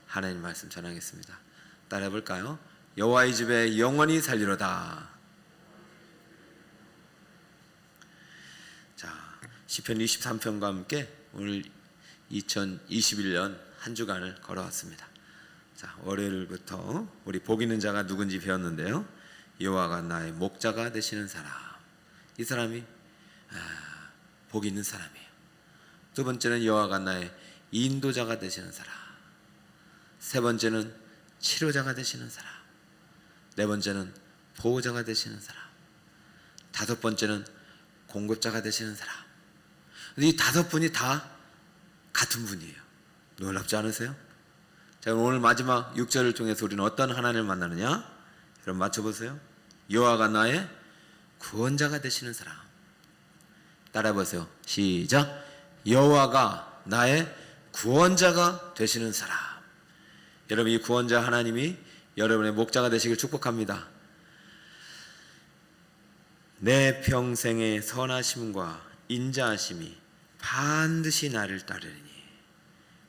하나님 말씀 전하겠습니다. 따라해 볼까요? 여호와의 집에 영원히 살리로다. 자, 시편 23편과 함께 오늘 2021년 한 주간을 걸어왔습니다. 자, 월요일부터 우리 복 있는 자가 누군지 배웠는데요. 여호와가 나의 목자가 되시는 사람, 이 사람이 복 있는 사람이에요. 두 번째는 여호와가 나의 인도자가 되시는 사람, 세 번째는 치료자가 되시는 사람, 네 번째는 보호자가 되시는 사람, 다섯 번째는 공급자가 되시는 사람. 이 다섯 분이 다 같은 분이에요. 놀랍지 않으세요? 자, 오늘 마지막 6절을 통해서 우리는 어떤 하나님을 만나느냐? 여러분 맞춰보세요. 여호와가 나의 구원자가 되시는 사람. 따라해보세요. 시작. 여호와가 나의 구원자가 되시는 사람. 여러분, 이 구원자 하나님이 여러분의 목자가 되시길 축복합니다. 내 평생의 선하심과 인자하심이 반드시 나를 따르리니,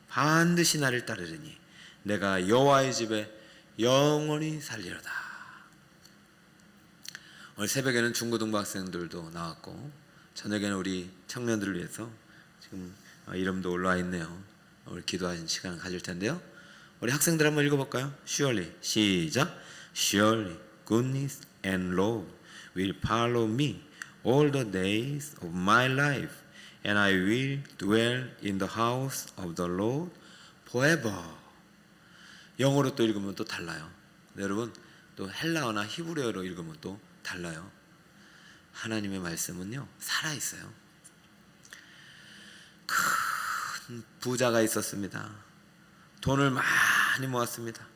반드시 나를 따르리니 내가 여호와의 집에 영원히 살리로다. 오늘 새벽에는 중고등부 학생들도 나왔고 저녁에는 우리 청년들을 위해서 지금 이름도 올라와 있네요. 오늘 기도하신 시간을 가질 텐데요. 우리 학생들 한번 읽어볼까요? Surely, 시작. Surely goodness and love will follow me all the days of my life, and I will dwell in the house of the Lord forever. 영어로 또 읽으면 또 달라요. 여러분, 또 헬라어나 히브리어로 읽으면 또 달라요. 하나님의 말씀은요, 살아있어요. 큰 부자가 있었습니다. 돈을 많이 모았습니다.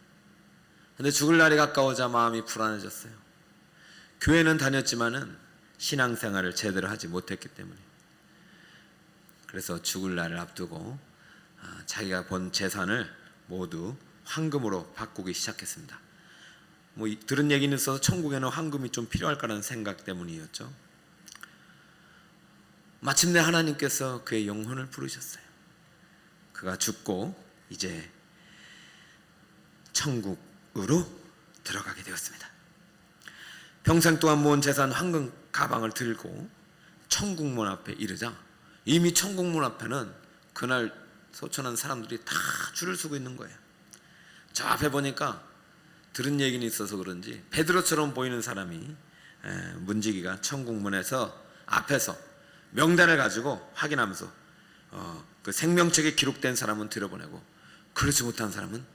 근데 죽을 날이 가까워자 마음이 불안해졌어요. 교회는 다녔지만은 신앙생활을 제대로 하지 못했기 때문에. 그래서 죽을 날을 앞두고 자기가 번 재산을 모두 황금으로 바꾸기 시작했습니다. 들은 얘기는 있어서 천국에는 황금이 좀 필요할 거라는 생각 때문이었죠. 마침내 하나님께서 그의 영혼을 부르셨어요. 그가 죽고 이제 천국으로 들어가게 되었습니다. 평생 동안 모은 재산 황금 가방을 들고 천국문 앞에 이르자 이미 천국문 앞에는 그날 소천한 사람들이 다 줄을 서고 있는 거예요. 저 앞에 보니까 들은 얘기는 있어서 그런지 베드로처럼 보이는 사람이 문지기가 천국문에서 앞에서 명단을 가지고 확인하면서 그 생명책에 기록된 사람은 들여보내고 그렇지 못한 사람은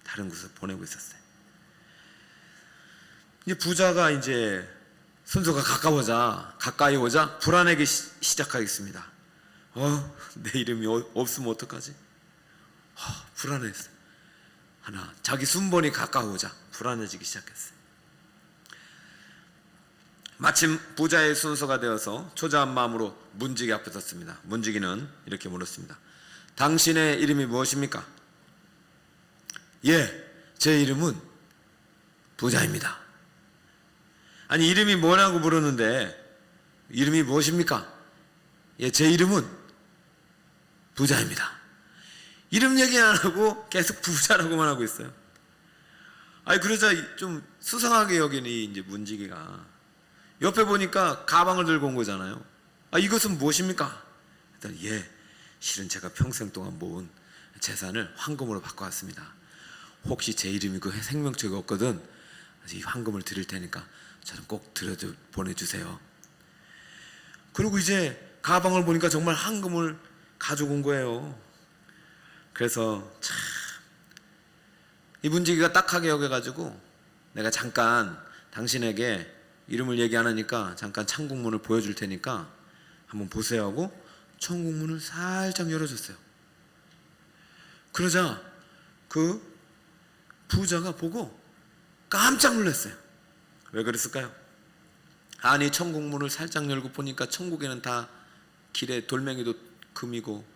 다른 곳에 보내고 있었어요. 이제 부자가 이제 순서가 가까이 오자 불안하기 시작하겠습니다. 내 이름이 없으면 어떡하지? 불안했어요. 자기 순번이 가까워오자 불안해지기 시작했어요. 마침 부자의 순서가 되어서 초조한 마음으로 문지기 앞에 섰습니다. 문지기는 이렇게 물었습니다. 당신의 이름이 무엇입니까? 예, 제 이름은 부자입니다. 아니, 이름이 뭐라고 물었는데 이름이 무엇입니까? 예, 제 이름은 부자입니다. 이름 얘기 안 하고 계속 부자라고만 하고 있어요. 그러자 좀 수상하게 여기는 이제 문지기가 옆에 보니까 가방을 들고 온 거잖아요. 이것은 무엇입니까? 일단 예, 실은 제가 평생 동안 모은 재산을 황금으로 바꿔왔습니다. 혹시 제 이름이 그 생명책이 없거든 이 황금을 드릴 테니까 저는 꼭 보내주세요. 그리고 이제 가방을 보니까 정말 황금을 가지고 온 거예요. 그래서 참 이 문지기가 딱하게 여겨가지고 내가 잠깐 당신에게 이름을 얘기 안 하니까 잠깐 천국문을 보여줄 테니까 한번 보세요 하고 천국문을 살짝 열어줬어요. 그러자 그 부자가 보고 깜짝 놀랐어요. 왜 그랬을까요? 아니, 천국문을 살짝 열고 보니까 천국에는 다 길에 돌멩이도 금이고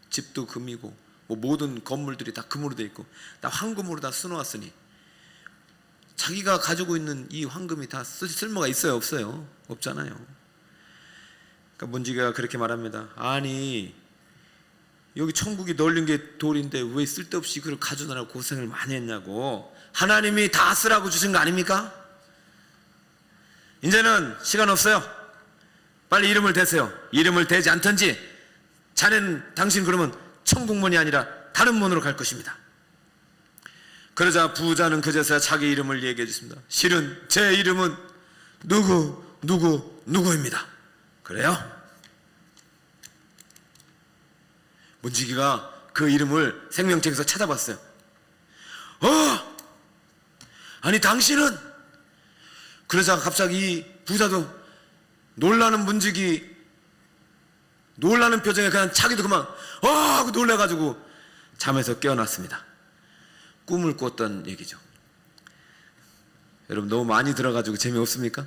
집도 금이고 모든 건물들이 다 금으로 되어 있고 다 황금으로 다 수놓았으니 자기가 가지고 있는 이 황금이 다 쓸모가 있어요, 없어요? 없잖아요. 그러니까 문지기가 그렇게 말합니다. 아니, 여기 천국이 널린 게 돌인데 왜 쓸데없이 그걸 가져다라고 고생을 많이 했냐고. 하나님이 다 쓰라고 주신 거 아닙니까? 이제는 시간 없어요. 빨리 이름을 대세요. 이름을 대지 않든지 자넨 당신 그러면 천국문이 아니라 다른 문으로 갈 것입니다. 그러자 부자는 그제서야 자기 이름을 얘기해 주십니다. 실은 제 이름은 누구입니다. 그래요? 문지기가 그 이름을 생명책에서 찾아봤어요. 아니 당신은? 그러자 갑자기 이 부자도 놀라는 표정에 그냥 자기도 그만 하고 놀래가지고 잠에서 깨어났습니다. 꿈을 꿨던 얘기죠. 여러분 너무 많이 들어가지고 재미없습니까?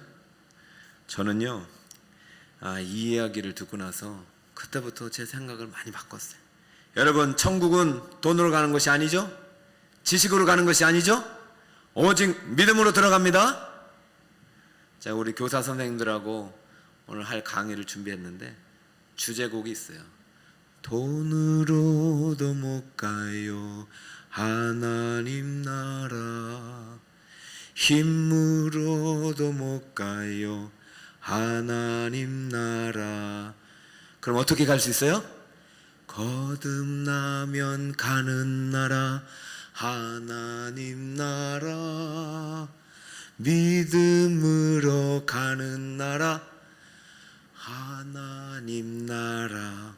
저는요 이 이야기를 듣고 나서 그때부터 제 생각을 많이 바꿨어요. 여러분 천국은 돈으로 가는 것이 아니죠. 지식으로 가는 것이 아니죠. 오직 믿음으로 들어갑니다. 제가 우리 교사 선생님들하고 오늘 할 강의를 준비했는데 주제곡이 있어요. 돈으로도 못 가요 하나님 나라, 힘으로도 못 가요 하나님 나라. 그럼 어떻게 갈 수 있어요? 거듭나면 가는 나라 하나님 나라, 믿음으로 가는 나라 하나님 나라.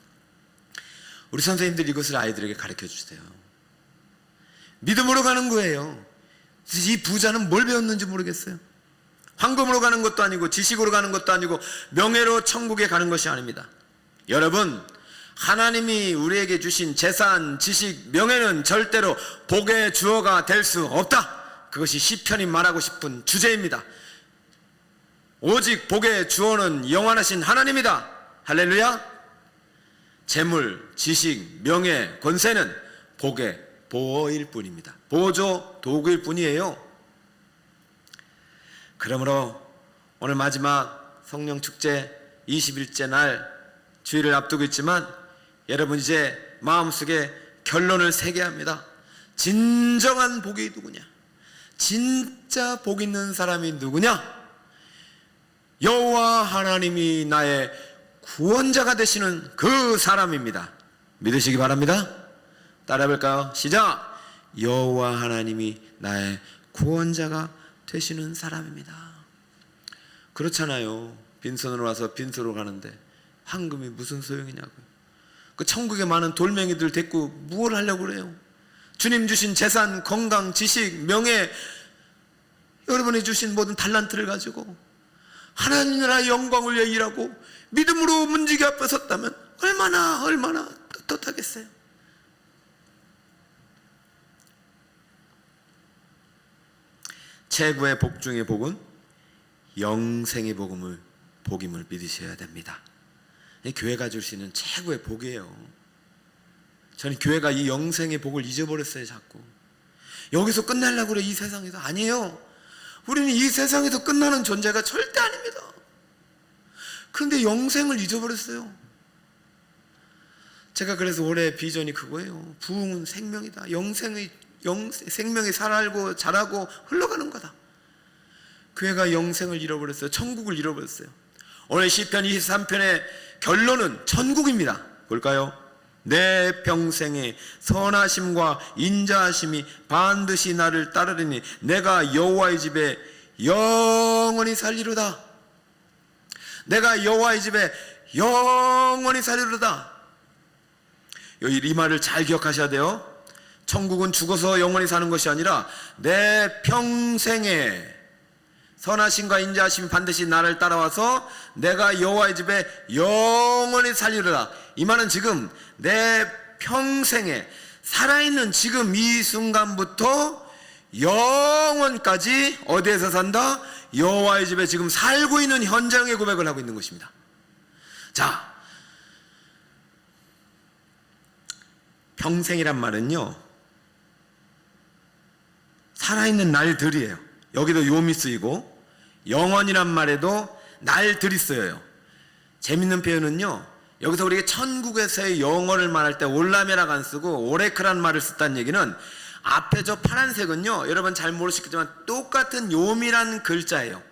우리 선생님들 이것을 아이들에게 가르쳐 주세요. 믿음으로 가는 거예요. 이 부자는 뭘 배웠는지 모르겠어요. 황금으로 가는 것도 아니고 지식으로 가는 것도 아니고 명예로 천국에 가는 것이 아닙니다. 여러분 하나님이 우리에게 주신 재산, 지식, 명예는 절대로 복의 주어가 될 수 없다. 그것이 시편이 말하고 싶은 주제입니다. 오직 복의 주어는 영원하신 하나님이다. 할렐루야. 재물, 지식, 명예, 권세는 복의 보어일 뿐입니다. 보조, 도구일 뿐이에요. 그러므로 오늘 마지막 성령축제 20일째 날 주일을 앞두고 있지만 여러분 이제 마음속에 결론을 세게 합니다. 진정한 복이 누구냐? 진짜 복 있는 사람이 누구냐? 여호와 하나님이 나의 구원자가 되시는 그 사람입니다. 믿으시기 바랍니다. 따라해볼까요? 시작! 여호와 하나님이 나의 구원자가 되시는 사람입니다. 그렇잖아요. 빈손으로 와서 빈손으로 가는데 황금이 무슨 소용이냐고요. 그 천국에 많은 돌멩이들 데리고 무엇을 하려고 그래요? 주님 주신 재산, 건강, 지식, 명예, 여러분이 주신 모든 달란트를 가지고 하나님 나라의 영광을 위해 일하고 믿음으로 문지기 앞에 섰다면 얼마나 떳떳하겠어요. 최고의 복 중의 복은 영생의 복임을 믿으셔야 됩니다. 교회가 줄 수 있는 최고의 복이에요. 저는 교회가 이 영생의 복을 잊어버렸어요. 자꾸 여기서 끝내려고 그래. 이 세상에서. 아니에요. 우리는 이 세상에서 끝나는 존재가 절대 아닙니다. 그런데 영생을 잊어버렸어요. 제가 그래서 올해 비전이 그거예요. 부흥은 생명이다. 생명이 살고 자라고 흘러가는 거다. 교회가 영생을 잃어버렸어요. 천국을 잃어버렸어요. 오늘 시편 23편의 결론은 천국입니다. 볼까요? 내 평생에 선하심과 인자하심이 반드시 나를 따르리니 내가 여호와의 집에 영원히 살리로다. 내가 여호와의 집에 영원히 살리로다. 이 말을 잘 기억하셔야 돼요. 천국은 죽어서 영원히 사는 것이 아니라 내 평생에 선하심과 인자하심이 반드시 나를 따라와서 내가 여호와의 집에 영원히 살리리라. 이 말은 지금 내 평생에 살아있는 지금 이 순간부터 영원까지 어디에서 산다? 여호와의 집에 지금 살고 있는 현장의 고백을 하고 있는 것입니다. 자, 평생이란 말은요 살아있는 날들이에요. 여기도 요미 쓰이고 영원이란 말에도 날들이 쓰여요. 재밌는 표현은요 여기서 우리가 천국에서의 영어를 말할 때 올라메라고 안 쓰고 오레크라는 말을 썼다는 얘기는 앞에 저 파란색은요, 여러분 잘 모르시겠지만 똑같은 요미란 글자예요.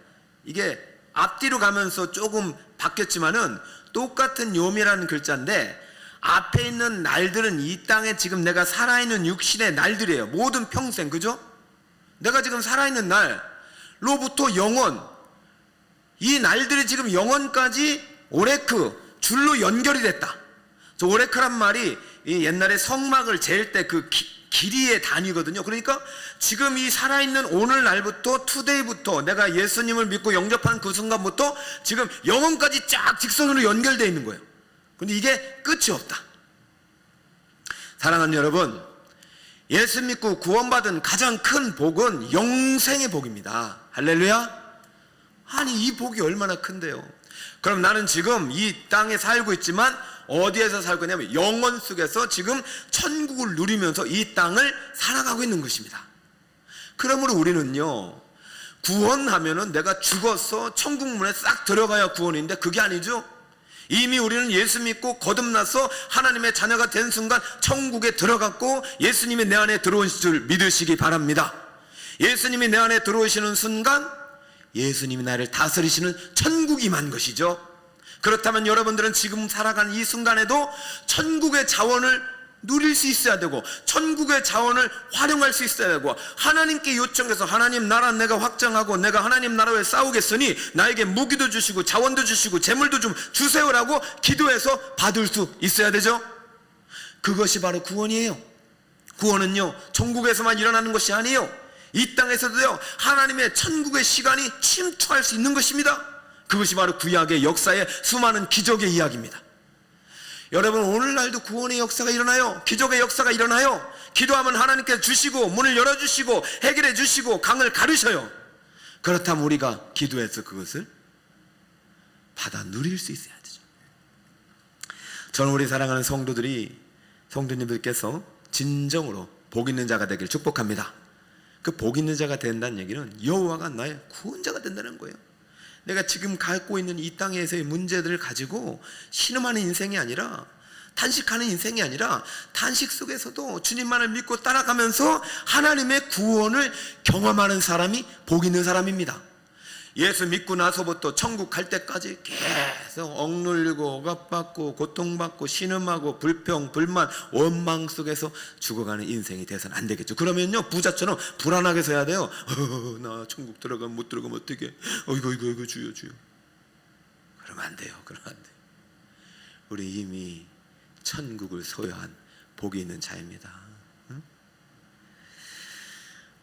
이게 앞뒤로 가면서 조금 바뀌었지만은 똑같은 요미라는 글자인데, 앞에 있는 날들은 이 땅에 지금 내가 살아있는 육신의 날들이에요. 모든 평생, 그죠? 내가 지금 살아있는 날로부터 영원, 이 날들이 지금 영원까지 오레크, 줄로 연결이 됐다. 저 오레크란 말이 이 옛날에 성막을 잴 때 그 길이의 단위거든요. 그러니까 지금 이 살아있는 오늘날부터, 투데이부터, 내가 예수님을 믿고 영접한 그 순간부터 지금 영원까지 쫙 직선으로 연결되어 있는 거예요. 근데 이게 끝이 없다. 사랑하는 여러분, 예수 믿고 구원받은 가장 큰 복은 영생의 복입니다. 할렐루야. 아니, 이 복이 얼마나 큰데요. 그럼 나는 지금 이 땅에 살고 있지만 어디에서 살고 있냐면 영원 속에서 지금 천국을 누리면서 이 땅을 살아가고 있는 것입니다. 그러므로 우리는요, 구원하면은 내가 죽어서 천국 문에 싹 들어가야 구원인데 그게 아니죠. 이미 우리는 예수 믿고 거듭나서 하나님의 자녀가 된 순간 천국에 들어갔고 예수님이 내 안에 들어오신 줄 믿으시기 바랍니다. 예수님이 내 안에 들어오시는 순간 예수님이 나를 다스리시는 천국이 임한 것이죠. 그렇다면 여러분들은 지금 살아가는 이 순간에도 천국의 자원을 누릴 수 있어야 되고, 천국의 자원을 활용할 수 있어야 되고, 하나님께 요청해서 하나님 나라 내가 확장하고 내가 하나님 나라 위해 싸우겠으니 나에게 무기도 주시고 자원도 주시고 재물도 좀 주세요라고 기도해서 받을 수 있어야 되죠. 그것이 바로 구원이에요. 구원은요, 천국에서만 일어나는 것이 아니에요. 이 땅에서도요, 하나님의 천국의 시간이 침투할 수 있는 것입니다. 그것이 바로 구약의 역사의 수많은 기적의 이야기입니다. 여러분, 오늘날도 구원의 역사가 일어나요. 기적의 역사가 일어나요. 기도하면 하나님께서 주시고 문을 열어주시고 해결해 주시고 강을 가르셔요. 그렇다면 우리가 기도해서 그것을 받아 누릴 수 있어야 되죠. 저는 우리 사랑하는 성도님들께서 진정으로 복 있는 자가 되길 축복합니다. 그 복 있는 자가 된다는 얘기는 여호와가 나의 구원자가 된다는 거예요. 내가 지금 갖고 있는 이 땅에서의 문제들을 가지고 신음하는 인생이 아니라, 탄식하는 인생이 아니라, 탄식 속에서도 주님만을 믿고 따라가면서 하나님의 구원을 경험하는 사람이 복 있는 사람입니다. 예수 믿고 나서부터 천국 갈 때까지 계속 억눌리고 억압받고 고통받고 신음하고 불평 불만 원망 속에서 죽어가는 인생이 돼서는 안 되겠죠. 그러면요, 부자처럼 불안하게 서야 돼요. 나 천국 들어가면 못 들어가면 어떡해. 이거 주여. 그러면 안 돼요. 우리 이미 천국을 소유한 복이 있는 자입니다. 응?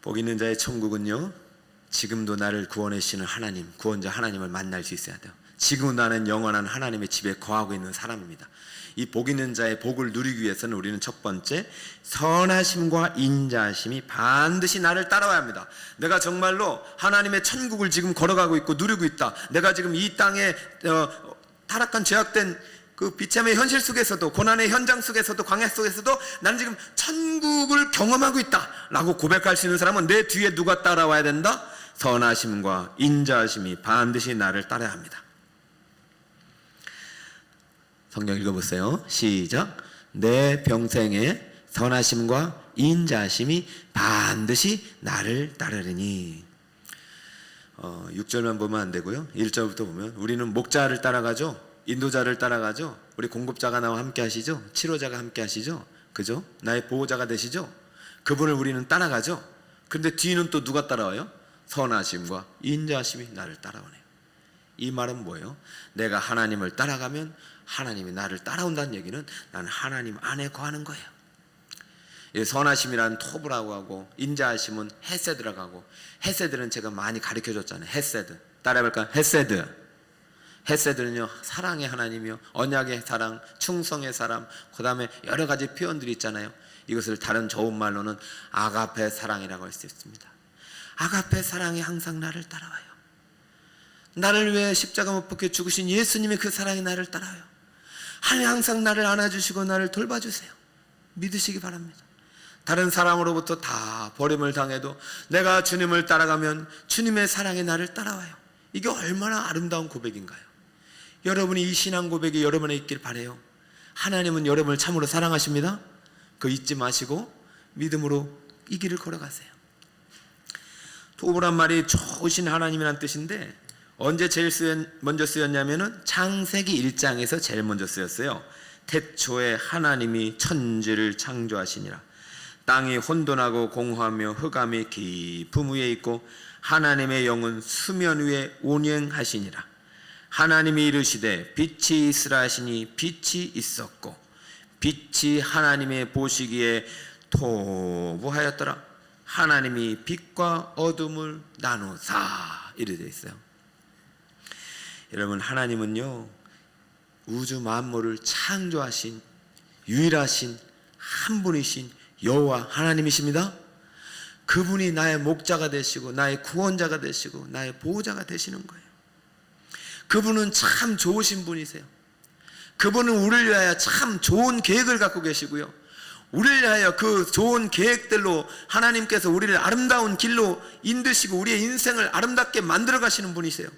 복 있는 자의 천국은요, 지금도 나를 구원하시는 하나님, 구원자 하나님을 만날 수 있어야 돼요. 지금 나는 영원한 하나님의 집에 거하고 있는 사람입니다. 이 복 있는 자의 복을 누리기 위해서는 우리는 첫 번째, 선하심과 인자하심이 반드시 나를 따라와야 합니다. 내가 정말로 하나님의 천국을 지금 걸어가고 있고 누리고 있다. 내가 지금 이 땅에 타락한 죄악된 그 비참의 현실 속에서도, 고난의 현장 속에서도, 광야 속에서도 나는 지금 천국을 경험하고 있다 라고 고백할 수 있는 사람은 내 뒤에 누가 따라와야 된다? 선하심과 인자하심이 반드시 나를 따라야 합니다. 성경 읽어보세요. 시작. 내 평생에 선하심과 인자하심이 반드시 나를 따르리니. 6절만 보면 안 되고요, 1절부터 보면 우리는 목자를 따라가죠. 인도자를 따라가죠. 우리 공급자가 나와 함께 하시죠. 치료자가 함께 하시죠. 그죠? 나의 보호자가 되시죠. 그분을 우리는 따라가죠. 그런데 뒤는 또 누가 따라와요? 선하심과 인자하심이 나를 따라오네요. 이 말은 뭐예요? 내가 하나님을 따라가면 하나님이 나를 따라온다는 얘기는 나는 하나님 안에 거하는 거예요. 선하심이란 토브라고 하고, 인자하심은 헤세드라고 하고, 헤세드는 제가 많이 가르쳐줬잖아요. 헤세드 따라해볼까요? 헤세드는요, 사랑의 하나님이요, 언약의 사랑, 충성의 사랑, 그 다음에 여러 가지 표현들이 있잖아요. 이것을 다른 좋은 말로는 아가페 사랑이라고 할 수 있습니다. 아가페 사랑이 항상 나를 따라와요. 나를 위해 십자가 못 박혀 죽으신 예수님의 그 사랑이 나를 따라와요. 하나님 항상 나를 안아주시고 나를 돌봐주세요. 믿으시기 바랍니다. 다른 사람으로부터 다 버림을 당해도 내가 주님을 따라가면 주님의 사랑이 나를 따라와요. 이게 얼마나 아름다운 고백인가요? 여러분이 이 신앙 고백이 여러분에 있길 바라요. 하나님은 여러분을 참으로 사랑하십니다. 그거 잊지 마시고 믿음으로 이 길을 걸어가세요. 도부란 말이 좋으신 하나님이란 뜻인데 언제 제일 먼저 쓰였냐면은 창세기 1장에서 제일 먼저 쓰였어요. 태초에 하나님이 천지를 창조하시니라. 땅이 혼돈하고 공허하며 흑암이 깊음 위에 있고 하나님의 영은 수면 위에 운행하시니라. 하나님이 이르시되 빛이 있으라 하시니 빛이 있었고 빛이 하나님의 보시기에 토부하였더라. 하나님이 빛과 어둠을 나누사 이래 되어 있어요. 여러분, 하나님은요 우주 만물을 창조하신 유일하신 한 분이신 여호와 하나님이십니다. 그분이 나의 목자가 되시고 나의 구원자가 되시고 나의 보호자가 되시는 거예요. 그분은 참 좋으신 분이세요. 그분은 우리를 위하여 참 좋은 계획을 갖고 계시고요, 우리를 위하여 그 좋은 계획들로 하나님께서 우리를 아름다운 길로 인도시고 우리의 인생을 아름답게 만들어 가시는 분이세요.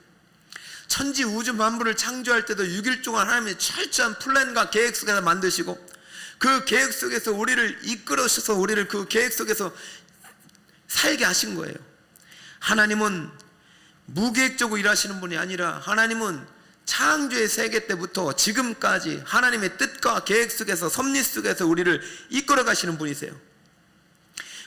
천지 우주 만물을 창조할 때도 6일 동안 하나님의 철저한 플랜과 계획 속에서 만드시고 그 계획 속에서 우리를 이끌어셔서 우리를 그 계획 속에서 살게 하신 거예요. 하나님은 무계획적으로 일하시는 분이 아니라 하나님은 창조의 세계 때부터 지금까지 하나님의 뜻과 계획 속에서 섭리 속에서 우리를 이끌어 가시는 분이세요.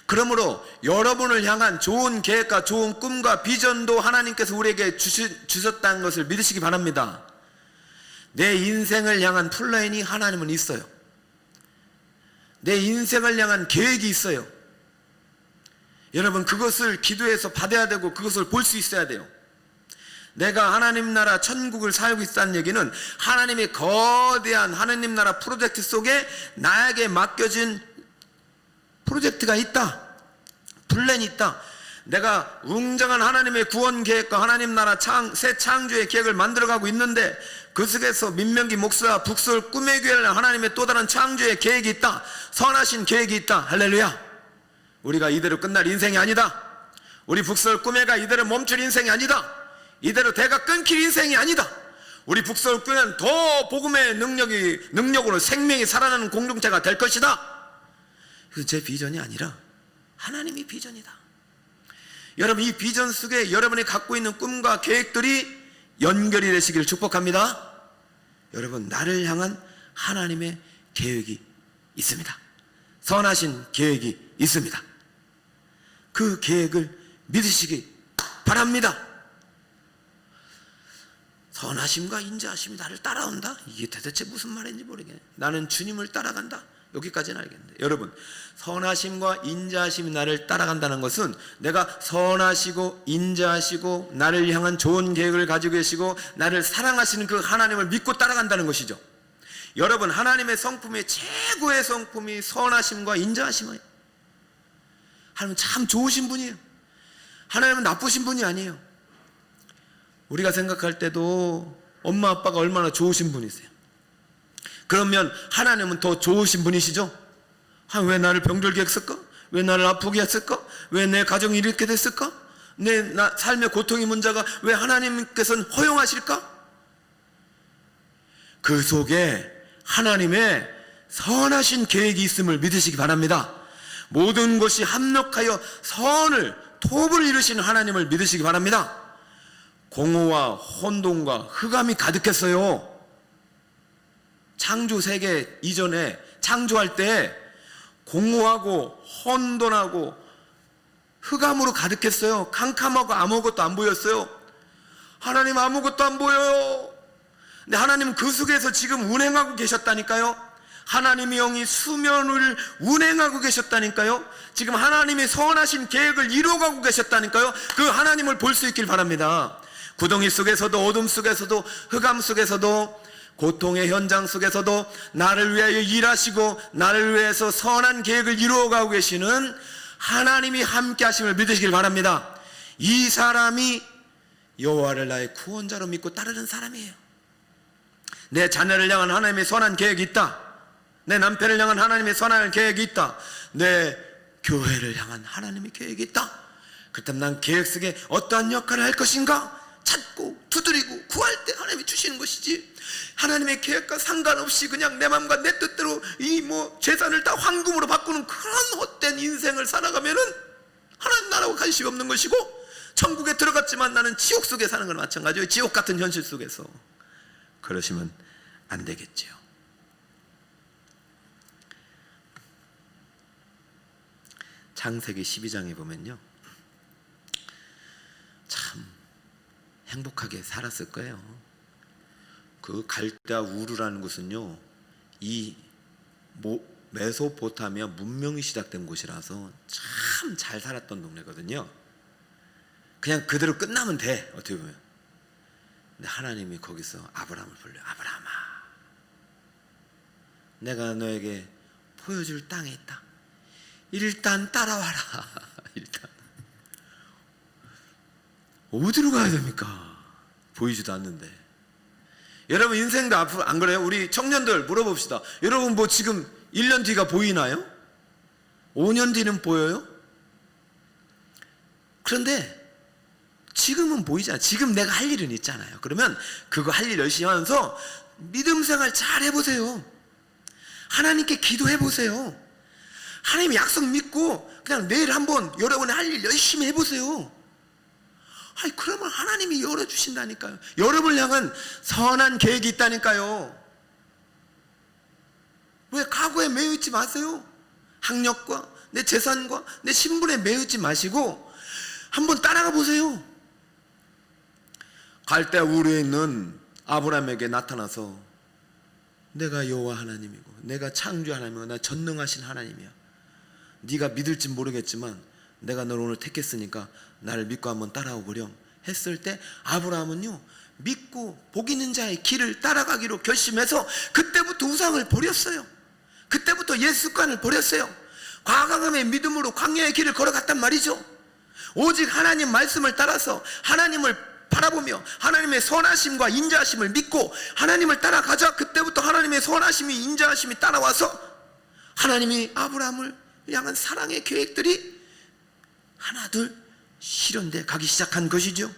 그러므로 여러분을 향한 좋은 계획과 좋은 꿈과 비전도 하나님께서 우리에게 주셨다는 것을 믿으시기 바랍니다. 내 인생을 향한 플랜이 하나님은 있어요. 내 인생을 향한 계획이 있어요. 여러분, 그것을 기도해서 받아야 되고 그것을 볼 수 있어야 돼요. 내가 하나님 나라 천국을 살고 있다는 얘기는 하나님의 거대한 하나님 나라 프로젝트 속에 나에게 맡겨진 프로젝트가 있다, 플랜이 있다. 내가 웅장한 하나님의 구원 계획과 하나님 나라 새 창조의 계획을 만들어가고 있는데 그 속에서 민명기 목사 북설 꿈의 교회를 하나님의 또 다른 창조의 계획이 있다, 선하신 계획이 있다. 할렐루야. 우리가 이대로 끝날 인생이 아니다. 우리 북설 꿈회가 이대로 멈출 인생이 아니다. 이대로 대가 끊길 인생이 아니다. 우리 북설 꿈회는 더 복음의 능력으로 생명이 살아나는 공동체가 될 것이다. 그건 제 비전이 아니라 하나님의 비전이다. 여러분, 이 비전 속에 여러분이 갖고 있는 꿈과 계획들이 연결이 되시기를 축복합니다. 여러분, 나를 향한 하나님의 계획이 있습니다. 선하신 계획이 있습니다. 그 계획을 믿으시기 바랍니다. 선하심과 인자하심이 나를 따라온다? 이게 도대체 무슨 말인지 모르겠네. 나는 주님을 따라간다. 여기까지는 알겠는데, 여러분, 선하심과 인자하심이 나를 따라간다는 것은 내가 선하시고 인자하시고 나를 향한 좋은 계획을 가지고 계시고 나를 사랑하시는 그 하나님을 믿고 따라간다는 것이죠. 여러분, 하나님의 성품의 최고의 성품이 선하심과 인자하심이에요. 하나님은 참 좋으신 분이에요. 하나님은 나쁘신 분이 아니에요. 우리가 생각할 때도 엄마 아빠가 얼마나 좋으신 분이세요. 그러면 하나님은 더 좋으신 분이시죠? 왜 나를 병들게 했을까? 왜 나를 아프게 했을까? 왜 내 가정이 이렇게 됐을까? 내 삶의 고통의 문제가 왜 하나님께서는 허용하실까? 그 속에 하나님의 선하신 계획이 있음을 믿으시기 바랍니다. 모든 것이 합력하여 선을 톱을 이루시는 하나님을 믿으시기 바랍니다. 공허와 혼돈과 흑암이 가득했어요. 창조 세계 이전에 창조할 때 공허하고 혼돈하고 흑암으로 가득했어요. 캄캄하고 아무것도 안 보였어요. 하나님 아무것도 안 보여요. 근데 하나님은 그 속에서 지금 운행하고 계셨다니까요. 하나님의 영이 수면을 운행하고 계셨다니까요. 지금 하나님의 선하신 계획을 이루어가고 계셨다니까요. 그 하나님을 볼 수 있길 바랍니다. 구덩이 속에서도 어둠 속에서도 흑암 속에서도 고통의 현장 속에서도 나를 위하여 일하시고 나를 위해서 선한 계획을 이루어가고 계시는 하나님이 함께 하심을 믿으시길 바랍니다. 이 사람이 여호와를 나의 구원자로 믿고 따르는 사람이에요. 내 자녀를 향한 하나님의 선한 계획이 있다. 내 남편을 향한 하나님의 선한 계획이 있다. 내 교회를 향한 하나님의 계획이 있다. 그렇다면 난 계획 속에 어떠한 역할을 할 것인가? 찾고 두드리고 구할 때 하나님이 주시는 것이지, 하나님의 계획과 상관없이 그냥 내 마음과 내 뜻대로 이 재산을 다 황금으로 바꾸는 그런 헛된 인생을 살아가면은 하나님 나라와 관심이 없는 것이고, 천국에 들어갔지만 나는 지옥 속에 사는 건 마찬가지예요. 지옥 같은 현실 속에서. 그러시면 안 되겠지요. 창세기 12장에 보면요, 참 행복하게 살았을 거예요. 그 갈대아 우르라는 곳은요, 이 메소포타미아 문명이 시작된 곳이라서 참 잘 살았던 동네거든요. 그냥 그대로 끝나면 돼, 어떻게 보면. 근데 하나님이 거기서 아브라함을 불러요. 아브라함아, 내가 너에게 보여줄 땅에 있다. 일단 따라와라. 일단 어디로 가야 됩니까? 보이지도 않는데. 여러분 인생도 앞으로 안 그래요? 우리 청년들 물어봅시다. 여러분 지금 1년 뒤가 보이나요? 5년 뒤는 보여요? 그런데 지금은 보이잖아요. 지금 내가 할 일은 있잖아요. 그러면 그거 할 일 열심히 하면서 믿음 생활 잘 해보세요. 하나님께 기도해 보세요. 하나님 약속 믿고 그냥 내일 한번 여러분의 할 일 열심히 해보세요. 아니, 그러면 하나님이 열어주신다니까요. 여러분을 향한 선한 계획이 있다니까요. 왜 과거에 매여 있지 마세요. 학력과 내 재산과 내 신분에 매여 있지 마시고 한번 따라가 보세요. 갈대아 우르에 있는 아브라함에게 나타나서 내가 여호와 하나님이고 내가 창조 하나님이고 나 전능하신 하나님이야. 네가 믿을진 모르겠지만 내가 너를 오늘 택했으니까 나를 믿고 한번 따라오 보렴 했을 때, 아브라함은요 믿고 복 있는 자의 길을 따라가기로 결심해서 그때부터 우상을 버렸어요. 그때부터 옛 습관을 버렸어요. 과감함의 믿음으로 광야의 길을 걸어갔단 말이죠. 오직 하나님 말씀을 따라서 하나님을 바라보며 하나님의 선하심과 인자하심을 믿고 하나님을 따라가자. 그때부터 하나님의 선하심이 인자하심이 따라와서 하나님이 아브라함을 향한 사랑의 계획들이 하나둘 실현돼 가기 시작한 것이죠.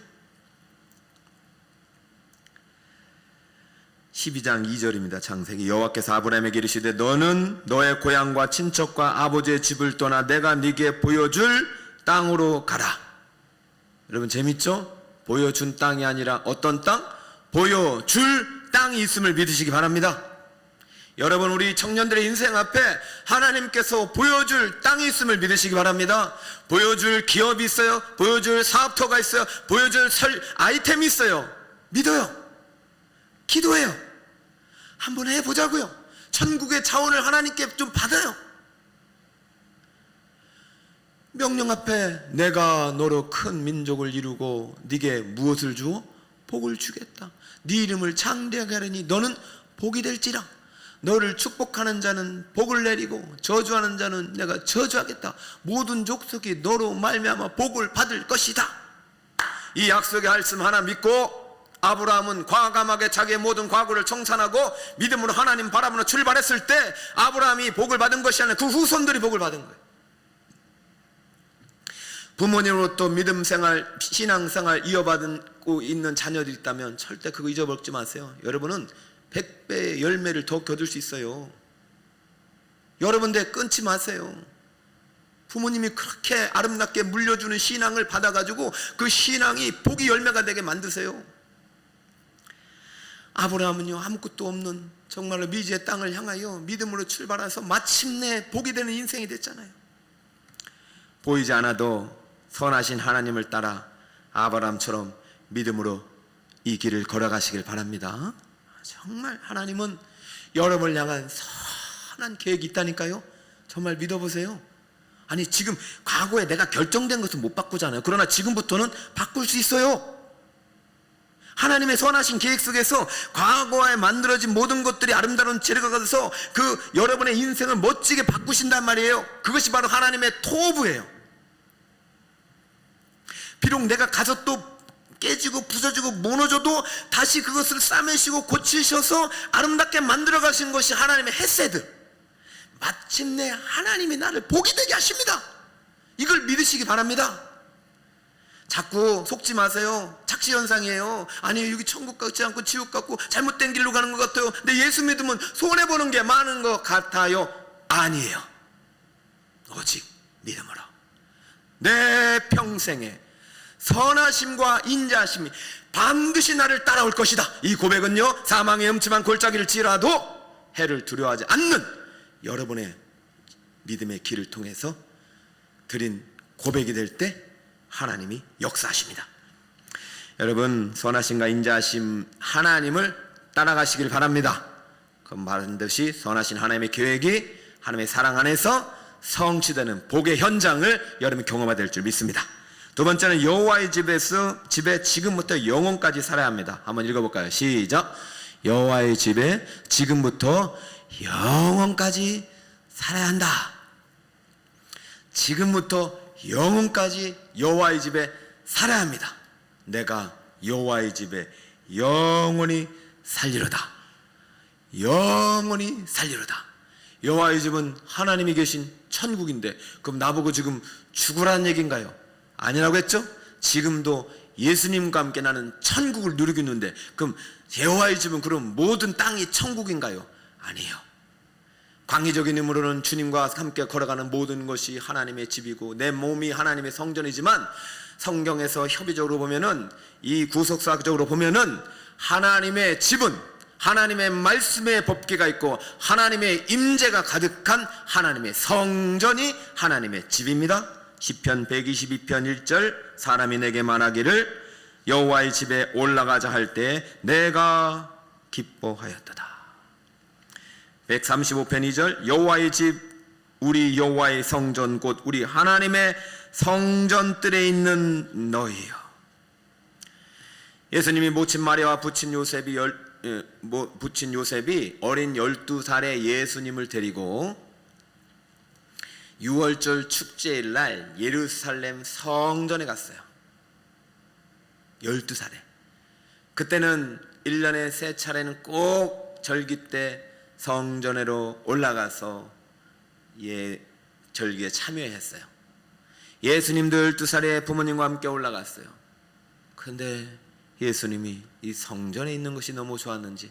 12장 2절입니다. 창세기. 여호와께서 아브라함에게 이르시되 너는 너의 고향과 친척과 아버지의 집을 떠나 내가 네게 보여줄 땅으로 가라. 여러분 재밌죠? 보여준 땅이 아니라 어떤 땅? 보여줄 땅이 있음을 믿으시기 바랍니다. 여러분 우리 청년들의 인생 앞에 하나님께서 보여줄 땅이 있음을 믿으시기 바랍니다. 보여줄 기업이 있어요. 보여줄 사업터가 있어요. 보여줄 아이템이 있어요. 믿어요. 기도해요. 한번 해보자고요. 천국의 자원을 하나님께 좀 받아요. 명령 앞에 내가 너로 큰 민족을 이루고 네게 무엇을 주어? 복을 주겠다. 네 이름을 창대하게 하리니 너는 복이 될지라. 너를 축복하는 자는 복을 내리고 저주하는 자는 내가 저주하겠다. 모든 족속이 너로 말미암아 복을 받을 것이다. 이 약속의 말씀 하나 믿고 아브라함은 과감하게 자기의 모든 과거를 청산하고 믿음으로 하나님 바라보며 출발했을 때 아브라함이 복을 받은 것이 아니라 그 후손들이 복을 받은 거예요. 부모님으로부터 믿음생활, 신앙생활 이어받고 있는 자녀들이 있다면 절대 그거 잊어먹지 마세요. 여러분은 100배의 열매를 더 거둘 수 있어요. 여러분들 끊지 마세요. 부모님이 그렇게 아름답게 물려주는 신앙을 받아가지고 그 신앙이 복이 열매가 되게 만드세요. 아브라함은요 아무것도 없는 정말로 미지의 땅을 향하여 믿음으로 출발해서 마침내 복이 되는 인생이 됐잖아요. 보이지 않아도 선하신 하나님을 따라 아브라함처럼 믿음으로 이 길을 걸어가시길 바랍니다. 정말 하나님은 여러분을 향한 선한 계획이 있다니까요. 정말 믿어보세요. 아니 지금 과거에 내가 결정된 것은 못 바꾸잖아요. 그러나 지금부터는 바꿀 수 있어요. 하나님의 선하신 계획 속에서 과거에 만들어진 모든 것들이 아름다운 재료가 돼서 그 여러분의 인생을 멋지게 바꾸신단 말이에요. 그것이 바로 하나님의 토부예요. 비록 내가 가졌도 깨지고 부서지고 무너져도 다시 그것을 싸매시고 고치셔서 아름답게 만들어 가신 것이 하나님의 헤세드. 마침내 하나님이 나를 복이 되게 하십니다. 이걸 믿으시기 바랍니다. 자꾸 속지 마세요. 착시현상이에요. 아니 여기 천국 같지 않고 지옥 같고 잘못된 길로 가는 것 같아요. 근데 예수 믿으면 손해보는 게 많은 것 같아요. 아니에요. 오직 믿음으로 내 평생에 선하심과 인자하심이 반드시 나를 따라올 것이다. 이 고백은요, 사망의 음침한 골짜기를 지라도 해를 두려워하지 않는 여러분의 믿음의 길을 통해서 드린 고백이 될 때 하나님이 역사하십니다. 여러분, 선하심과 인자하심 하나님을 따라가시길 바랍니다. 그럼 반드시 선하신 하나님의 계획이 하나님의 사랑 안에서 성취되는 복의 현장을 여러분이 경험하게 될 줄 믿습니다. 두 번째는 여호와의 집에 지금부터 영원까지 살아야 합니다. 한번 읽어볼까요? 시작. 여호와의 집에 지금부터 영원까지 살아야 한다. 지금부터 영원까지 여호와의 집에 살아야 합니다. 내가 여호와의 집에 영원히 살리로다. 영원히 살리로다. 여호와의 집은 하나님이 계신 천국인데 그럼 나보고 지금 죽으라는 얘기인가요? 아니라고 했죠? 지금도 예수님과 함께 나는 천국을 누리고 있는데 그럼 여호와의 집은 그럼 모든 땅이 천국인가요? 아니에요. 광의적인 의미로는 주님과 함께 걸어가는 모든 것이 하나님의 집이고 내 몸이 하나님의 성전이지만 성경에서 협의적으로 보면은 이 구속사적으로 보면은 하나님의 집은 하나님의 말씀의 법궤가 있고 하나님의 임재가 가득한 하나님의 성전이 하나님의 집입니다. 시편 122편 1절 사람이 내게 말하기를 여호와의 집에 올라가자 할 때 내가 기뻐하였도다. 135편 2절 여호와의 집 우리 여호와의 성전 곧 우리 하나님의 성전뜰에 있는 너희여. 예수님이 모친 마리아와 부친 요셉이 어린 12살의 예수님을 데리고 6월절 축제일 날 예루살렘 성전에 갔어요. 12살에. 그때는 1년에 3차례는 꼭 절기 때 성전으로 올라가서 절기에 참여했어요. 예수님도 12살에 부모님과 함께 올라갔어요. 근데 예수님이 이 성전에 있는 것이 너무 좋았는지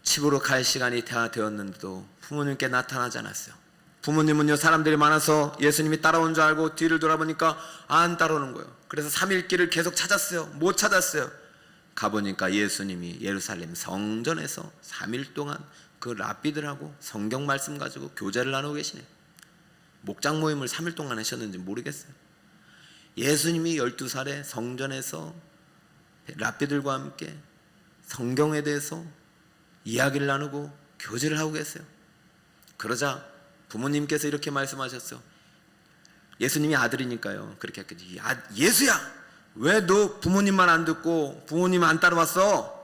집으로 갈 시간이 다 되었는데도 부모님께 나타나지 않았어요. 부모님은요, 사람들이 많아서 예수님이 따라온 줄 알고 뒤를 돌아보니까 안 따라오는 거예요. 그래서 3일 길을 계속 찾았어요. 못 찾았어요. 가보니까 예수님이 예루살렘 성전에서 3일 동안 그 랍비들하고 성경 말씀 가지고 교제를 나누고 계시네요. 목장 모임을 3일 동안 하셨는지 모르겠어요. 예수님이 12살에 성전에서 랍비들과 함께 성경에 대해서 이야기를 나누고 교제를 하고 계세요. 그러자 부모님께서 이렇게 말씀하셨어요. 예수님이 아들이니까요. 그렇게 했겠지. 예수야, 왜 너 부모님 말 안 듣고 부모님 안 따라왔어?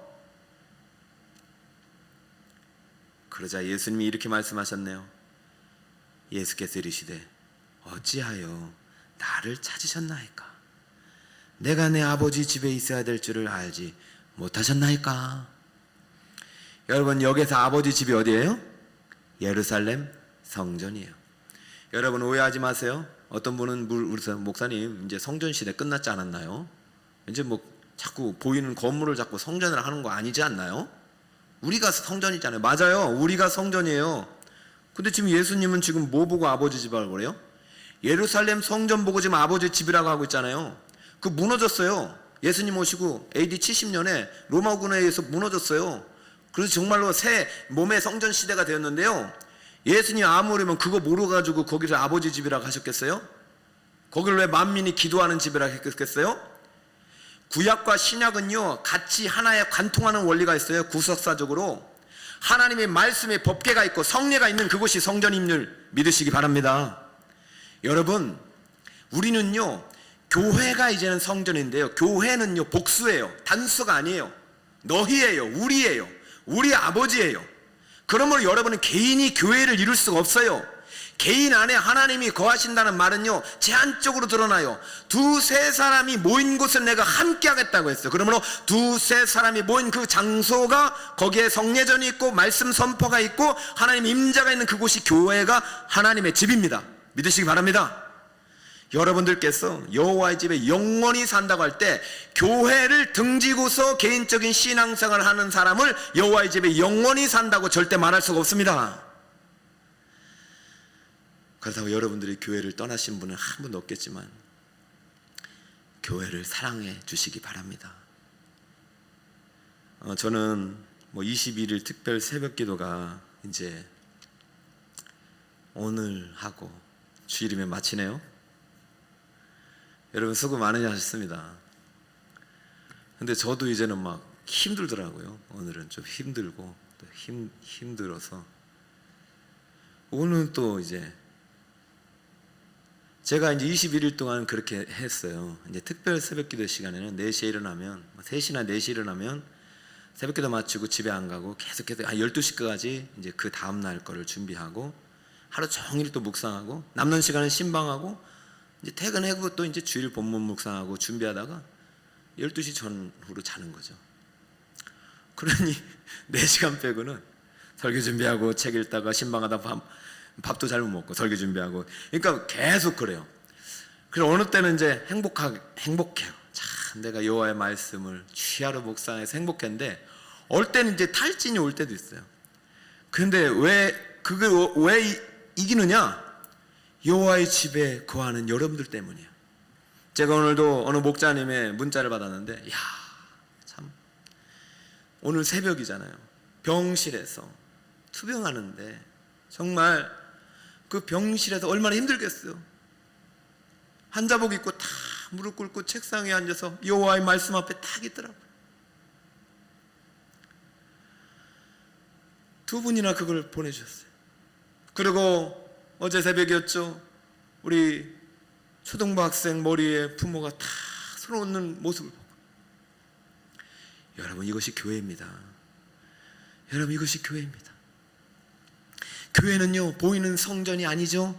그러자 예수님이 이렇게 말씀하셨네요. 예수께서 이르시되 어찌하여 나를 찾으셨나이까? 내가 내 아버지 집에 있어야 될 줄을 알지 못하셨나이까? 여러분, 여기서 아버지 집이 어디예요? 예루살렘 성전이에요. 여러분 오해하지 마세요. 어떤 분은 우리 목사님 이제 성전 시대 끝났지 않았나요? 이제 뭐 자꾸 보이는 건물을 자꾸 성전을 하는 거 아니지 않나요? 우리가 성전이잖아요. 맞아요. 우리가 성전이에요. 근데 지금 예수님은 지금 뭐 보고 아버지 집이라고 그래요? 예루살렘 성전 보고 지금 아버지 집이라고 하고 있잖아요. 그 무너졌어요. 예수님 오시고 AD 70년에 로마군에 의해서 무너졌어요. 그래서 정말로 새 몸의 성전 시대가 되었는데요. 예수님 아무리면 그거 모르가지고 거기서 아버지 집이라고 하셨겠어요? 거기를 왜 만민이 기도하는 집이라고 했겠어요? 구약과 신약은요 같이 하나에 관통하는 원리가 있어요. 구속사적으로 하나님의 말씀의 법궤가 있고 성례가 있는 그곳이 성전인 줄 믿으시기 바랍니다. 여러분, 우리는요 교회가 이제는 성전인데요, 교회는요 복수예요. 단수가 아니에요. 너희예요. 우리예요. 우리 아버지예요. 그러므로 여러분은 개인이 교회를 이룰 수가 없어요. 개인 안에 하나님이 거하신다는 말은요 제한적으로 드러나요. 2-3 사람이 모인 곳은 내가 함께 하겠다고 했어요. 그러므로 2-3 사람이 모인 그 장소가 거기에 성례전이 있고 말씀 선포가 있고 하나님 임재가 있는 그곳이 교회가 하나님의 집입니다. 믿으시기 바랍니다. 여러분들께서 여호와의 집에 영원히 산다고 할 때 교회를 등지고서 개인적인 신앙생활을 하는 사람을 여호와의 집에 영원히 산다고 절대 말할 수가 없습니다. 그렇다고 여러분들이 교회를 떠나신 분은 한 분도 없겠지만 교회를 사랑해 주시기 바랍니다. 저는 21일 특별 새벽 기도가 이제 오늘 하고 주일이면 마치네요. 여러분 수고 많으셨습니다. 근데 저도 이제는 막 힘들더라고요. 오늘은 좀 힘들고 또 힘들어서 오늘은 또 이제 제가 이제 21일 동안 그렇게 했어요. 이제 특별 새벽기도 시간에는 4시에 일어나면 3시나 4시에 일어나면 새벽기도 마치고 집에 안 가고 계속해서 12시까지 이제 그 다음 날 거를 준비하고 하루 종일 또 묵상하고 남는 시간은 신방하고 이제 퇴근하고 또 이제 주일 본문 묵상하고 준비하다가 12시 전후로 자는 거죠. 그러니 4시간 빼고는 설교 준비하고 책 읽다가 신방하다 밥도 잘 못 먹고 설교 준비하고 그러니까 계속 그래요. 그래서 어느 때는 이제 행복해요. 참 내가 여호와의 말씀을 취하러 묵상해서 행복했는데 어느 때는 이제 탈진이 올 때도 있어요. 그런데 그게 왜 이기느냐? 여호와의 집에 거하는 여러분들 때문이에요. 제가 오늘도 어느 목자님의 문자를 받았는데 참 오늘 새벽이잖아요. 병실에서 투병하는데 정말 그 병실에서 얼마나 힘들겠어요. 한자복 입고 다 무릎 꿇고 책상 위에 앉아서 여호와의 말씀 앞에 딱 있더라고요. 2분이나 그걸 보내주셨어요. 그리고 어제 새벽이었죠. 우리 초등부 학생 머리에 부모가 다 손 얹는 모습을 보고 여러분 이것이 교회입니다. 여러분 이것이 교회입니다. 교회는요 보이는 성전이 아니죠.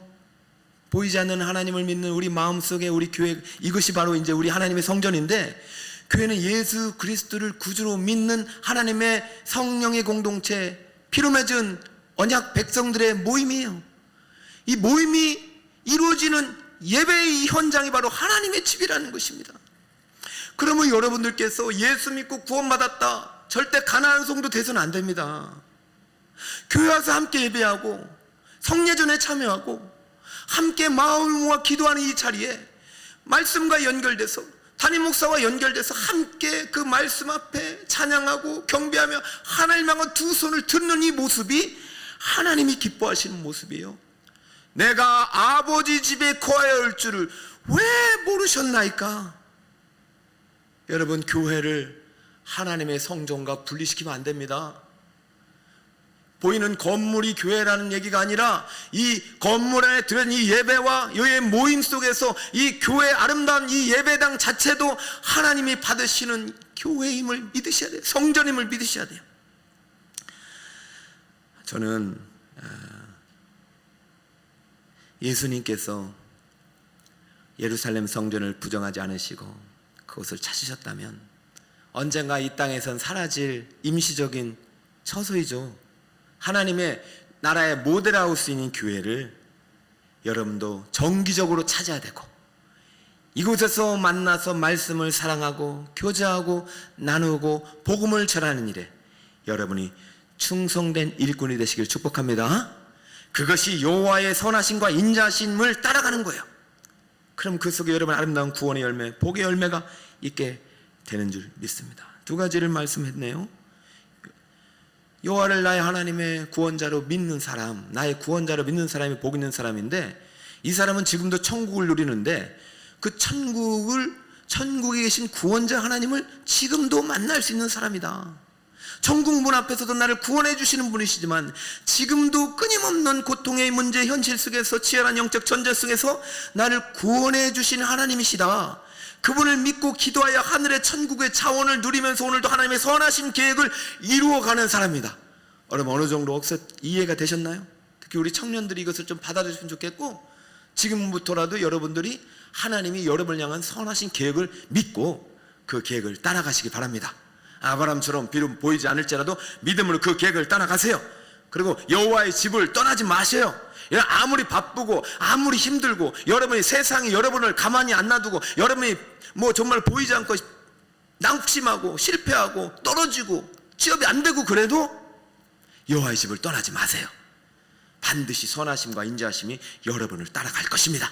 보이지 않는 하나님을 믿는 우리 마음속에 우리 교회 이것이 바로 이제 우리 하나님의 성전인데 교회는 예수 그리스도를 구주로 믿는 하나님의 성령의 공동체 피로 맺은 언약 백성들의 모임이에요. 이 모임이 이루어지는 예배의 현장이 바로 하나님의 집이라는 것입니다. 그러면 여러분들께서 예수 믿고 구원받았다 절대 가난한 성도 돼서는 안 됩니다. 교회 와서 함께 예배하고 성례전에 참여하고 함께 마음을 모아 기도하는 이 자리에 말씀과 연결돼서 담임 목사와 연결돼서 함께 그 말씀 앞에 찬양하고 경배하며 하나님 향한 두 손을 듣는 이 모습이 하나님이 기뻐하시는 모습이에요. 내가 아버지 집에 거하여 올 줄을 왜 모르셨나이까? 여러분 교회를 하나님의 성전과 분리시키면 안 됩니다. 보이는 건물이 교회라는 얘기가 아니라 이 건물 안에 들은 이 예배와 이 모임 속에서 이 교회 아름다운 이 예배당 자체도 하나님이 받으시는 교회임을 믿으셔야 돼요. 성전임을 믿으셔야 돼요. 저는 예수님께서 예루살렘 성전을 부정하지 않으시고 그것을 찾으셨다면 언젠가 이 땅에선 사라질 임시적인 처소이죠. 하나님의 나라의 모델하우스인 교회를 여러분도 정기적으로 찾아야 되고 이곳에서 만나서 말씀을 사랑하고 교제하고 나누고 복음을 전하는 일에 여러분이 충성된 일꾼이 되시길 축복합니다. 그것이 여호와의 선하심과 인자하심을 따라가는 거예요. 그럼 그 속에 여러분 아름다운 구원의 열매, 복의 열매가 있게 되는 줄 믿습니다. 2가지를 말씀했네요. 여호와를 나의 하나님의 구원자로 믿는 사람, 나의 구원자로 믿는 사람이 복 있는 사람인데 이 사람은 지금도 천국을 누리는데 그 천국에 계신 구원자 하나님을 지금도 만날 수 있는 사람이다. 천국 문 앞에서도 나를 구원해 주시는 분이시지만 지금도 끊임없는 고통의 문제 현실 속에서 치열한 영적 전쟁 속에서 나를 구원해 주신 하나님이시다. 그분을 믿고 기도하여 하늘의 천국의 자원을 누리면서 오늘도 하나님의 선하신 계획을 이루어가는 사람이다. 여러분 어느 정도 억셉 이해가 되셨나요? 특히 우리 청년들이 이것을 좀 받아주시면 좋겠고 지금부터라도 여러분들이 하나님이 여러분을 향한 선하신 계획을 믿고 그 계획을 따라가시기 바랍니다. 아브라함처럼 비록 보이지 않을지라도 믿음으로 그 계획을 따라가세요. 그리고 여호와의 집을 떠나지 마세요. 아무리 바쁘고 아무리 힘들고 여러분이 세상이 여러분을 가만히 안 놔두고 여러분이 뭐 정말 보이지 않고 낙심하고 실패하고 떨어지고 취업이 안 되고 그래도 여호와의 집을 떠나지 마세요. 반드시 선하심과 인자하심이 여러분을 따라갈 것입니다.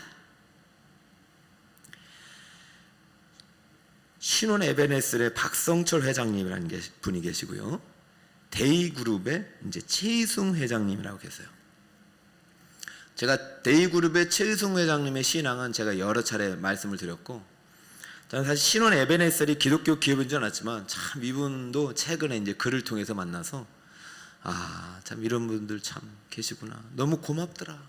신혼 에베네셀의 박성철 회장님이라는 분이 계시고요. 데이그룹의 이제 최희승 회장님이라고 계세요. 제가 데이그룹의 최희승 회장님의 신앙은 제가 여러 차례 말씀을 드렸고, 저는 사실 신혼 에베네셀이 기독교 기업인 줄 알았지만 참 이분도 최근에 이제 글을 통해서 만나서 참 이런 분들 참 계시구나. 너무 고맙더라.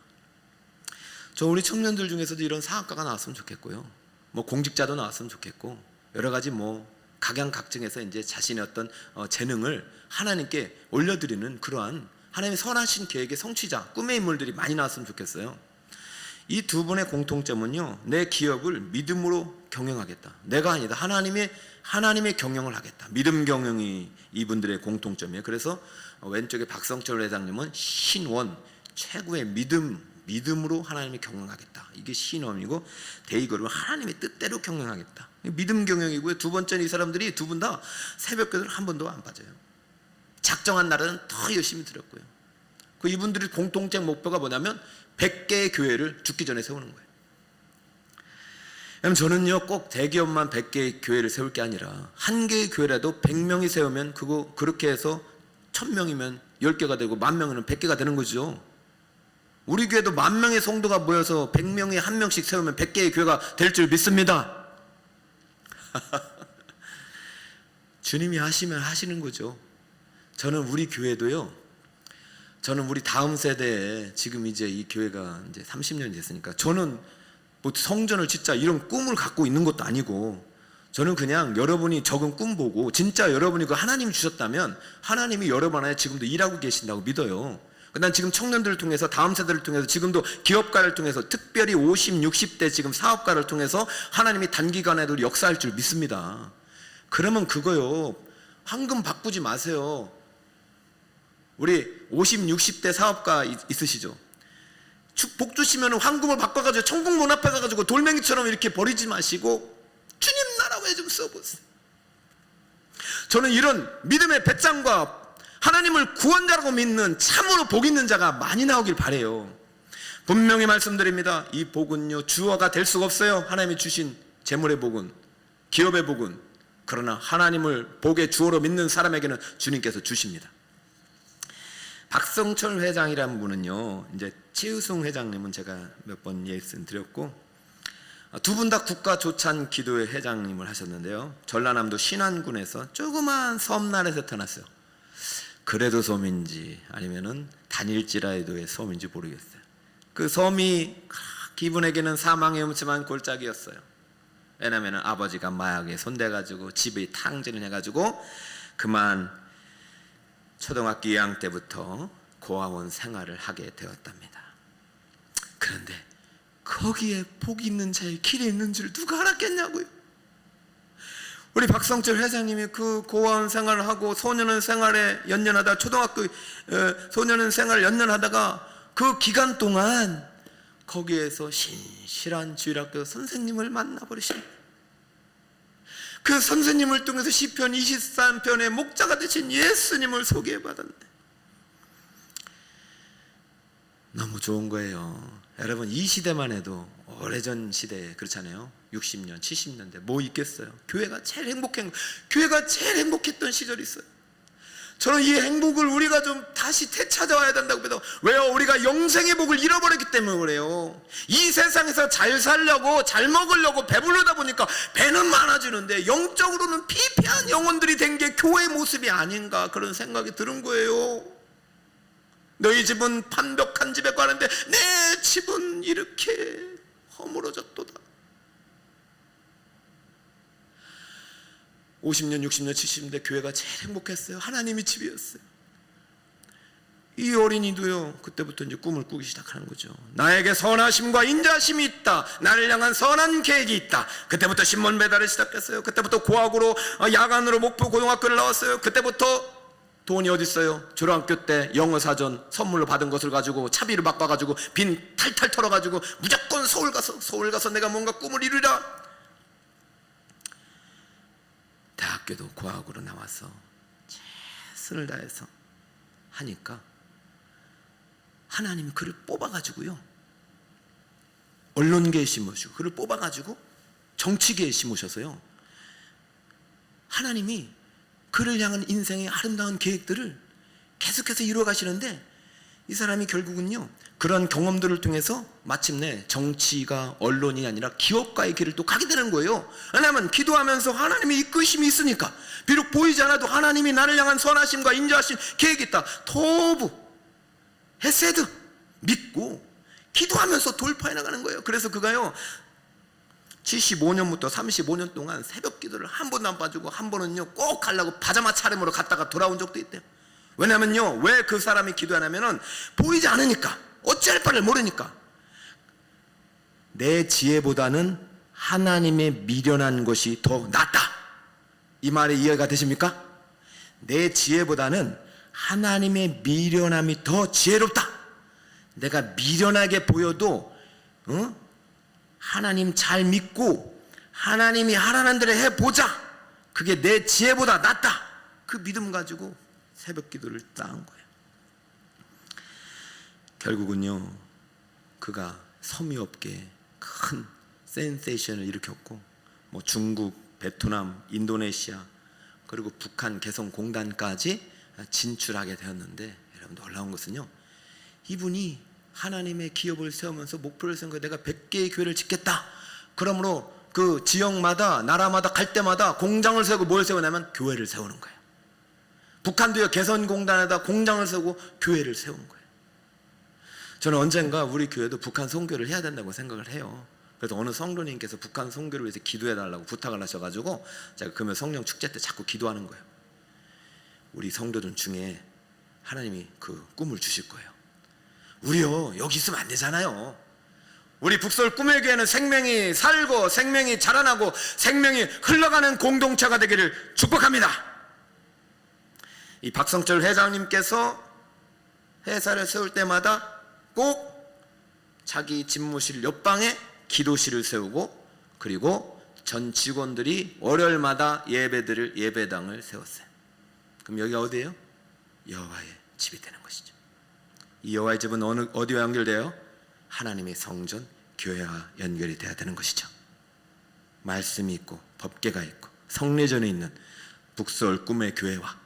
저 우리 청년들 중에서도 이런 사학과가 나왔으면 좋겠고요. 뭐 공직자도 나왔으면 좋겠고, 여러 가지 뭐 각양각층에서 이제 자신의 어떤 재능을 하나님께 올려드리는 그러한 하나님의 선하신 계획의 성취자, 꿈의 인물들이 많이 나왔으면 좋겠어요. 이 두 분의 공통점은요, 내 기업을 믿음으로 경영하겠다. 내가 아니다. 하나님의 경영을 하겠다. 믿음 경영이 이분들의 공통점이에요. 그래서 왼쪽에 박성철 회장님은 신원, 최고의 믿음으로 하나님의 경영하겠다. 이게 신원이고, 데이그룹은 하나님의 뜻대로 경영하겠다. 믿음 경영이고요. 두 번째는 이 사람들이 두 분 다 새벽 기도를 한 번도 안 빠져요. 작정한 날은 더 열심히 드렸고요. 그 이분들의 공통적 목표가 뭐냐면 100개의 교회를 죽기 전에 세우는 거예요. 저는요, 꼭 대기업만 100개의 교회를 세울 게 아니라 한 개의 교회라도 100명이 세우면 그거 그렇게 해서 1000명이면 10개가 되고 10,000명이면 100개가 되는 거죠. 우리 교회도 10,000명의 성도가 모여서 100명이 한 명씩 세우면 100개의 교회가 될 줄 믿습니다. 주님이 하시면 하시는 거죠. 저는 우리 교회도요, 저는 우리 다음 세대에 지금 이제 이 교회가 이제 30년 됐으니까 저는 뭐 성전을 짓자 이런 꿈을 갖고 있는 것도 아니고, 저는 그냥 여러분이 적은 꿈 보고 진짜 여러분이 그 하나님이 주셨다면 하나님이 여러분 안에 지금도 일하고 계신다고 믿어요. 난 지금 청년들을 통해서, 다음 세대를 통해서, 지금도 기업가를 통해서, 특별히 50, 60대 지금 사업가를 통해서 하나님이 단기간에도 역사할 줄 믿습니다. 그러면 그거요, 황금 바꾸지 마세요. 우리 50, 60대 사업가 있으시죠? 복 주시면 황금을 바꿔가지고 천국문 앞에 가가지고 돌멩이처럼 이렇게 버리지 마시고 주님 나라 왜 좀 써보세요. 저는 이런 믿음의 배짱과 하나님을 구원자라고 믿는 참으로 복 있는 자가 많이 나오길 바라요. 분명히 말씀드립니다. 이 복은요, 주어가 될 수가 없어요. 하나님이 주신 재물의 복은, 기업의 복은. 그러나 하나님을 복의 주어로 믿는 사람에게는 주님께서 주십니다. 박성철 회장이라는 분은요, 이제 최우승 회장님은 제가 몇 번 말씀드렸고, 두 분 다 국가조찬 기도회 회장님을 하셨는데요, 전라남도 신안군에서 조그만 섬나라에서 태어났어요. 그래도 섬인지 아니면은 단일지라에도의 섬인지 모르겠어요. 그 섬이 이분에게는 사망의 음침한 골짜기였어요. 왜냐하면 아버지가 마약에 손대가지고 집에 탕진을 해가지고 그만 초등학교 2학년 때부터 고아원 생활을 하게 되었답니다. 그런데 거기에 복 있는 자의 길이 있는 줄 누가 알았겠냐고요. 우리 박성철 회장님이 그 고아원 생활을 하고 소년원 생활에 연연하다, 초등학교 소년원 생활을 연연하다가 그 기간 동안 거기에서 신실한 주일학교 선생님을 만나버리십니다. 그 선생님을 통해서 시편 23편의 목자가 되신 예수님을 소개받았네. 너무 좋은 거예요. 여러분, 이 시대만 해도 오래전 시대에 그렇잖아요. 60년, 70년대 뭐 있겠어요. 교회가 제일 행복했던 시절이 있어요. 저는 이 행복을 우리가 좀 다시 되찾아와야 된다고 믿어요. 왜요? 우리가 영생의 복을 잃어버렸기 때문에 그래요. 이 세상에서 잘 살려고, 잘 먹으려고 배부르다 보니까 배는 많아지는데 영적으로는 피폐한 영혼들이 된 게 교회의 모습이 아닌가, 그런 생각이 드는 거예요. 너희 집은 판벽한 집에 가는데 내 집은 이렇게 허물어졌도다. 50년, 60년, 70년대 교회가 제일 행복했어요. 하나님이 집이었어요. 이 어린이도요, 그때부터 이제 꿈을 꾸기 시작하는 거죠. 나에게 선하심과 인자심이 있다. 나를 향한 선한 계획이 있다. 그때부터 신문 배달을 시작했어요. 그때부터 고학으로, 야간으로 목포 고등학교를 나왔어요. 그때부터 돈이 어디 있어요? 졸업학교 때 영어 사전 선물로 받은 것을 가지고 차비를 바꿔가지고 빈 탈탈 털어가지고 무조건 서울 가서 내가 뭔가 꿈을 이루리라. 대학교도 고학으로 나와서 최선을 다해서 하니까 하나님이 그를 뽑아가지고요, 언론계에 심으시고 그를 뽑아가지고 정치계에 심으셔서요, 하나님이 그를 향한 인생의 아름다운 계획들을 계속해서 이루어 가시는데, 이 사람이 결국은요 그런 경험들을 통해서 마침내 정치가 언론이 아니라 기업가의 길을 또 가게 되는 거예요. 왜냐하면 기도하면서 하나님의 이끄심이 있으니까. 비록 보이지 않아도 하나님이 나를 향한 선하심과 인자하심 계획이 있다. 토부 헤세드 믿고 기도하면서 돌파해 나가는 거예요. 그래서 그가요 75년부터 35년 동안 새벽 기도를 한 번도 안 빠지고, 한 번은요 꼭 가려고 파자마 차림으로 갔다가 돌아온 적도 있대요. 왜냐면요, 왜 그 사람이 기도하냐면은 보이지 않으니까, 어찌할 바를 모르니까. 내 지혜보다는 하나님의 미련한 것이 더 낫다, 이 말이 이해가 되십니까? 내 지혜보다는 하나님의 미련함이 더 지혜롭다. 내가 미련하게 보여도 하나님 잘 믿고 하나님이 하라는 대로 해보자, 그게 내 지혜보다 낫다. 그 믿음 가지고 새벽 기도를 따은 거예요. 결국은요 그가 섬유 업계에 큰 센세이션을 일으켰고, 뭐 중국, 베트남, 인도네시아, 그리고 북한 개성공단까지 진출하게 되었는데, 여러분 놀라운 것은요, 이분이 하나님의 기업을 세우면서 목표를 세운 거예요. 내가 100개의 교회를 짓겠다. 그러므로 그 지역마다 나라마다 갈 때마다 공장을 세우고 뭘 세우냐면 교회를 세우는 거예요. 북한도요 개성공단에다 공장을 세우고 교회를 세운 거예요. 저는 언젠가 우리 교회도 북한 선교를 해야 된다고 생각을 해요. 그래서 어느 성도님께서 북한 선교를 위해서 기도해 달라고 부탁을 하셔가지고 제가 그러면 성령 축제 때 자꾸 기도하는 거예요. 우리 성도들 중에 하나님이 그 꿈을 주실 거예요. 우리요 여기 있으면 안 되잖아요. 우리 북서울 꿈의 교회는 생명이 살고 생명이 자라나고 생명이 흘러가는 공동체가 되기를 축복합니다. 이 박성철 회장님께서 회사를 세울 때마다 꼭 자기 집무실 옆방에 기도실을 세우고, 그리고 전 직원들이 월요일마다 예배드릴 예배당을 세웠어요. 그럼 여기가 어디예요? 여호와의 집이 되는 것이죠. 이 여호와의 집은 어디와 연결돼요? 하나님의 성전, 교회와 연결이 돼야 되는 것이죠. 말씀이 있고 법궤가 있고 성례전이 있는 북서울 꿈의 교회와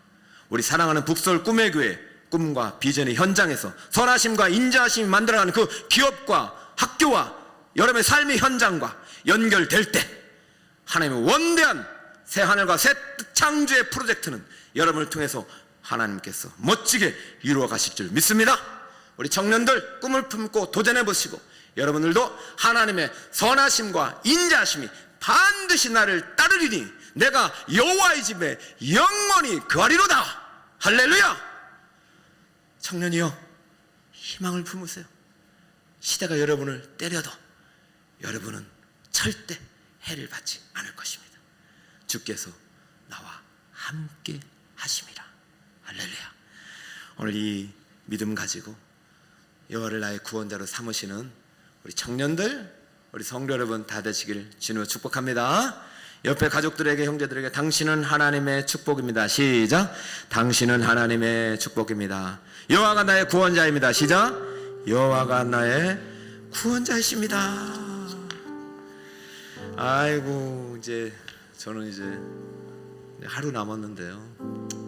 우리 사랑하는 북서울 꿈의 교회, 꿈과 비전의 현장에서 선하심과 인자하심이 만들어가는 그 기업과 학교와 여러분의 삶의 현장과 연결될 때 하나님의 원대한 새 하늘과 새 창조의 프로젝트는 여러분을 통해서 하나님께서 멋지게 이루어 가실 줄 믿습니다. 우리 청년들 꿈을 품고 도전해 보시고, 여러분들도 하나님의 선하심과 인자하심이 반드시 나를 따르리니 내가 여호와의 집에 영원히 거하리로다. 할렐루야. 청년이여, 희망을 품으세요. 시대가 여러분을 때려도 여러분은 절대 해를 받지 않을 것입니다. 주께서 나와 함께 하심이라. 할렐루야. 오늘 이 믿음 가지고 여호와를 나의 구원자로 삼으시는 우리 청년들, 우리 성도 여러분 다 되시길 주님으로 축복합니다. 옆에 가족들에게, 형제들에게 당신은 하나님의 축복입니다. 시작. 당신은 하나님의 축복입니다. 여호와가 나의 구원자입니다. 시작. 여호와가 나의 구원자이십니다. 아이고, 이제 저는 이제 하루 남았는데요.